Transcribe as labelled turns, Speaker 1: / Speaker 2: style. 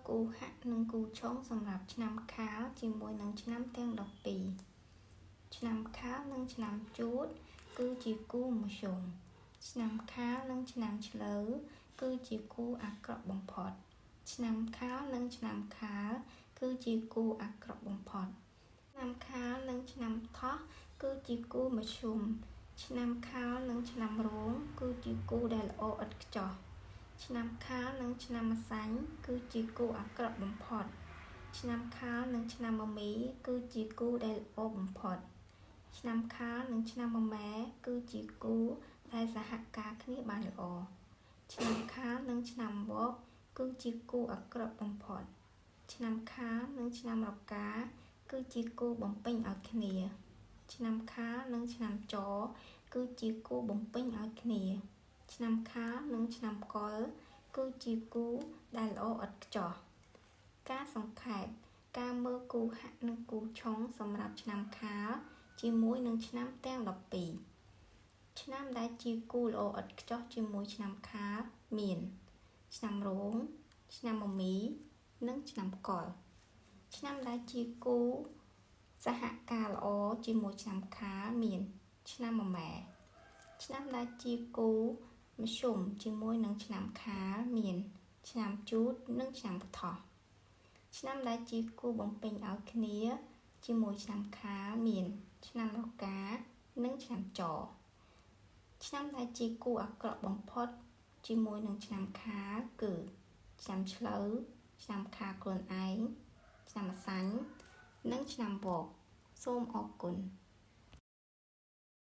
Speaker 1: គូហាក់និងគូឆុងសម្រាប់ឆ្នាំខាលជាមួយនឹងឆ្នាំទាំង12ឆ្នាំខាលនិងឆ្នាំជូតគឺជាគូមធ្យមឆ្នាំខាលនិងឆ្នាំឆ្លូវគឺជាគូអាក្រក់បំផុតឆ្នាំខាលនិងឆ្នាំខាលគឺជាគូអាក្រក់បំផុតឆ្នាំខាលនិងឆ្នាំថោះគឺជាគូមធ្យមឆ្នាំខាលនិងឆ្នាំរោងគឺជាគូដែលល្អឥតខ្ចោះឆ្នាំខាលនិងឆ្នាំម្សាញ់គឺជាគូអាក្រក់បំផុតឆ្នាំខាលនិងឆ្នាំមមីគឺជាគូដែលល្អបំផុតឆ្នាំខាលនិងឆ្នាំមមែគឺជាគូដែលសហការគ្នាបានល្អឆ្នាំខាលនិងឆ្នាំវកគឺជាគូអាក្រក់បំផុតឆ្នាំខាលនិងឆ្នាំរកាគឺជាគូបំពេញឲ្យគ្នាឆ្នាំខាលនិងឆ្នាំចគឺជាគូបំពេញឲ្យគ្នាឆ្នាំខាលនិងឆ្នាំកុលគឺជាគូដែលល្អឥតខ្ចោះការសង្ខេបការមើលគូហាក់និងគូឆុងសម្រាប់ឆ្នាំខាលជាមួយនឹងឆ្នាំទាំង12ឆ្នាំដែលជាគូល្អឥតខ្ចោះជាមួយឆ្នាំខាលមានឆ្នាំរោងឆ្នាំមមីនិងឆ្នាំកុលឆ្នាំដែលជាគូសហការល្អជាមួយឆ្នាំខាលមានឆ្នាំមមែឆ្នាំដែលជាគូមធ្យមជាមួយនឹងឆ្នាំខាលមានឆ្នាំជូតនិងឆ្នាំថោះឆ្នាំដែលជាគូបំពេញឲ្យគ្នាជាមួយឆ្នាំខាលមានឆ្នាំរកានិងឆ្នាំចឆ្នាំដែលជាគូអាក្រក់បំផុតជាមួយនឹងឆ្នាំខាលគឺឆ្នាំឆ្លូវឆ្នាំខាលខ្លួនឯងឆ្នាំម្សាញ់និងឆ្នាំវកសូមអរគុណ